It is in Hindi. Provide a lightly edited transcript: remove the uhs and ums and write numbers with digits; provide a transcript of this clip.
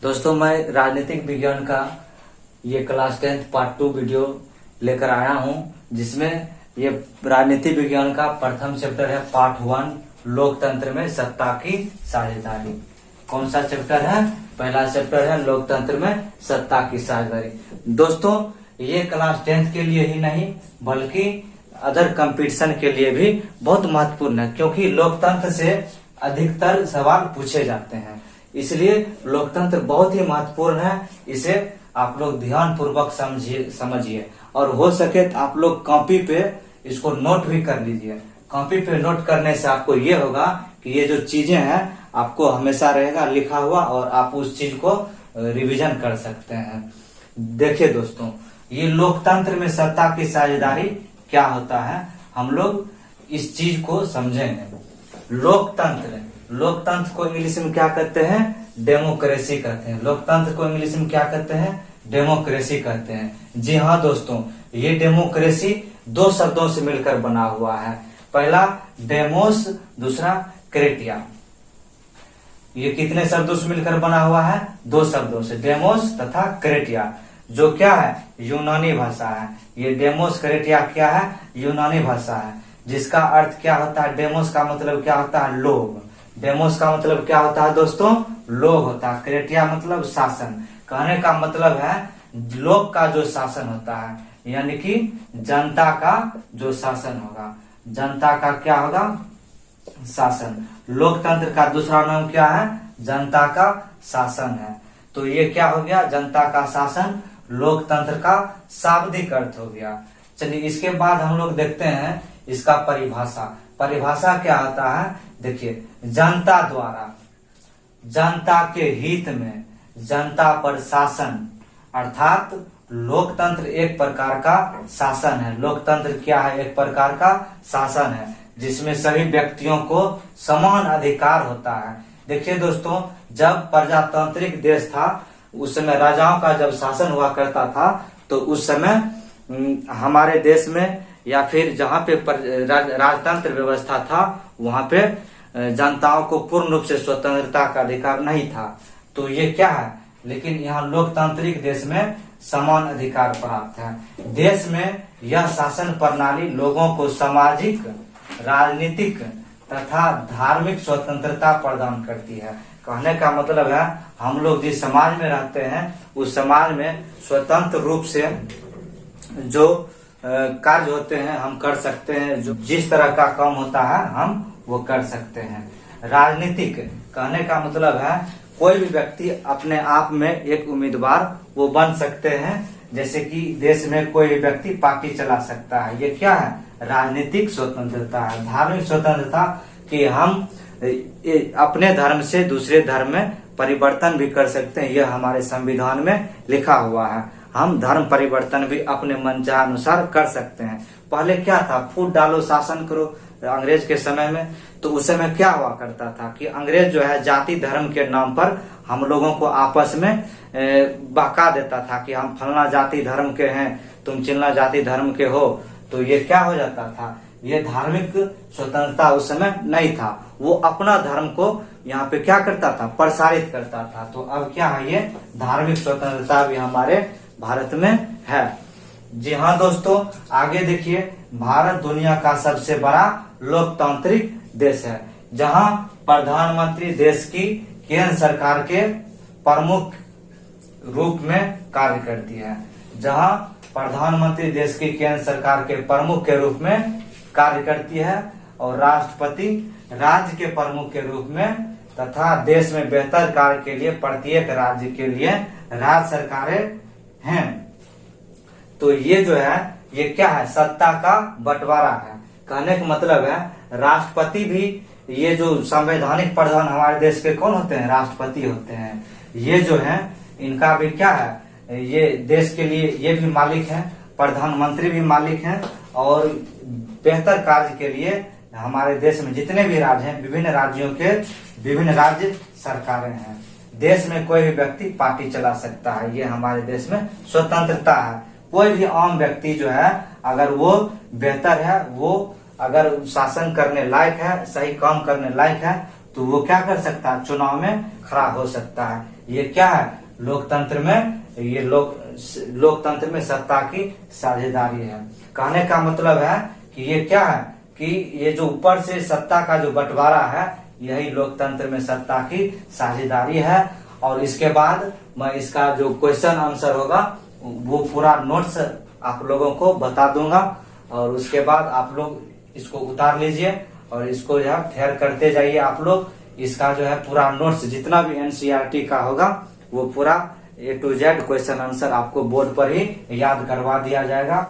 दोस्तों, मैं राजनीतिक विज्ञान का ये क्लास 10 पार्ट 2 वीडियो लेकर आया हूं, जिसमें ये राजनीतिक विज्ञान का प्रथम चैप्टर है पार्ट 1 लोकतंत्र में सत्ता की साझेदारी। कौन सा चैप्टर है? पहला चैप्टर है लोकतंत्र में सत्ता की साझेदारी। दोस्तों, ये क्लास 10 के लिए ही नहीं बल्कि अदर कंपटीशन के लिए भी बहुत महत्वपूर्ण है, क्योंकि लोकतंत्र से अधिकतर सवाल पूछे जाते हैं। इसलिए लोकतंत्र बहुत ही महत्वपूर्ण है। इसे आप लोग ध्यान पूर्वक समझिए और हो सके तो आप लोग कॉपी पे इसको नोट भी कर लीजिए। कॉपी पे नोट करने से आपको ये होगा कि ये जो चीजें हैं आपको हमेशा रहेगा लिखा हुआ और आप उस चीज को रिवीजन कर सकते हैं। देखिए दोस्तों, ये लोकतंत्र में सत्ता की साझेदारी क्या होता है, हम लोग इस चीज को समझेंगे। लोकतंत्र को इंग्लिश में क्या कहते हैं? डेमोक्रेसी कहते हैं। लोकतंत्र को इंग्लिश में क्या कहते हैं? डेमोक्रेसी कहते हैं। जी हाँ दोस्तों, ये डेमोक्रेसी दो शब्दों से मिलकर बना हुआ है। पहला डेमोस, दूसरा क्रेटिया। ये कितने शब्दों से मिलकर बना हुआ है? दो शब्दों से, डेमोस तथा क्रेटिया, जो क्या है? यूनानी भाषा है। ये डेमोस क्रेटिया क्या है? यूनानी भाषा है, जिसका अर्थ क्या होता है? डेमोस का मतलब क्या होता है? लोग। डेमोस का मतलब क्या होता है दोस्तों? लोग होता है। क्रेटिया मतलब शासन। कहने का मतलब है लोग का जो शासन होता है, यानी कि जनता का जो शासन होगा। जनता का क्या होगा? शासन। लोकतंत्र का दूसरा नाम क्या है? जनता का शासन है। तो ये क्या हो गया? जनता का शासन। लोकतंत्र का शाब्दिक अर्थ हो गया। चलिए, इसके बाद हम लोग देखते हैं इसका परिभाषा। परिभाषा क्या होता है? देखिए, जनता द्वारा, जनता के हित में, जनता पर शासन, अर्थात लोकतंत्र एक प्रकार का शासन है। लोकतंत्र क्या है? एक प्रकार का शासन है, जिसमें सभी व्यक्तियों को समान अधिकार होता है। देखिए दोस्तों, जब प्रजातांत्रिक देश था उस समय राजाओं का जब शासन हुआ करता था, तो उस समय हमारे देश में या फिर जहाँ पे राजतंत्र व्यवस्था था वहां पे जनताओं को पूर्ण रूप से स्वतंत्रता का अधिकार नहीं था। तो ये क्या है? लेकिन यहाँ लोकतांत्रिक देश में समान अधिकार प्राप्त है। देश में यह शासन प्रणाली लोगों को सामाजिक, राजनीतिक तथा धार्मिक स्वतंत्रता प्रदान करती है। कहने का मतलब है हम लोग जिस समाज में रहते हैं उस समाज में स्वतंत्र रूप से जो कार्य होते हैं हम कर सकते हैं। जो जिस तरह का काम होता है हम वो कर सकते हैं। राजनीतिक कहने का मतलब है कोई भी व्यक्ति अपने आप में एक उम्मीदवार वो बन सकते हैं। जैसे कि देश में कोई भी व्यक्ति पार्टी चला सकता है। ये क्या है? राजनीतिक स्वतंत्रता है। धार्मिक स्वतंत्रता कि हम अपने धर्म से दूसरे धर्म में परिवर्तन भी कर सकते हैं। यह हमारे संविधान में लिखा हुआ है। हम धर्म परिवर्तन भी अपने मनचाहे अनुसार कर सकते हैं। पहले क्या था? फूट डालो शासन करो। अंग्रेज के समय में तो उस समय क्या हुआ करता था कि अंग्रेज जो है जाति धर्म के नाम पर हम लोगों को आपस में बहका देता था कि हम फलना जाति धर्म के हैं, तुम चिल्ला जाति धर्म के हो। तो ये क्या हो जाता था? ये धार्मिक स्वतंत्रता उस समय नहीं था। वो अपना धर्म को यहाँ पे क्या करता था? प्रसारित करता था। तो अब क्या है? ये धार्मिक स्वतंत्रता भी हमारे भारत में है। जी हाँ दोस्तों, आगे देखिए, भारत दुनिया का सबसे बड़ा लोकतांत्रिक देश है, जहाँ प्रधानमंत्री देश की केंद्र सरकार के प्रमुख रूप में कार्य करती है। जहाँ प्रधानमंत्री देश की केंद्र सरकार के प्रमुख के रूप में कार्य करती है और राष्ट्रपति राज्य के प्रमुख के रूप में, तथा देश में बेहतर कार्य के लिए प्रत्येक राज्य के लिए राज्य सरकारें हैं। तो ये जो है ये क्या है? सत्ता का बंटवारा है। कहने का मतलब है राष्ट्रपति भी, ये जो संवैधानिक प्रधान हमारे देश के कौन होते हैं? राष्ट्रपति होते हैं। ये जो है इनका भी क्या है? ये देश के लिए ये भी मालिक है, प्रधानमंत्री भी मालिक हैं। और बेहतर कार्य के लिए हमारे देश में जितने भी राज्य हैं, विभिन्न राज्यों के विभिन्न राज्य सरकारें हैं। देश में कोई भी व्यक्ति पार्टी चला सकता है। ये हमारे देश में स्वतंत्रता है। कोई भी आम व्यक्ति जो है अगर वो बेहतर है, वो अगर शासन करने लायक है, सही काम करने लायक है, तो वो क्या कर सकता है, चुनाव में खड़ा हो सकता है। ये क्या है, लोकतंत्र में, ये लोकतंत्र में सत्ता की साझेदारी है। कहने का मतलब है कि ये क्या है कि ये जो ऊपर से सत्ता का जो बंटवारा है, यही लोकतंत्र में सत्ता की साझेदारी है। और इसके बाद मैं इसका जो क्वेश्चन आंसर होगा वो पूरा नोट्स आप लोगों को बता दूंगा, और उसके बाद आप लोग इसको उतार लीजिए और इसको जो है फेयर करते जाइए आप लोग। इसका जो है पूरा नोट्स जितना भी एनसीईआरटी का होगा वो पूरा A to Z question answer आपको बोर्ड पर ही याद करवा दिया जाएगा।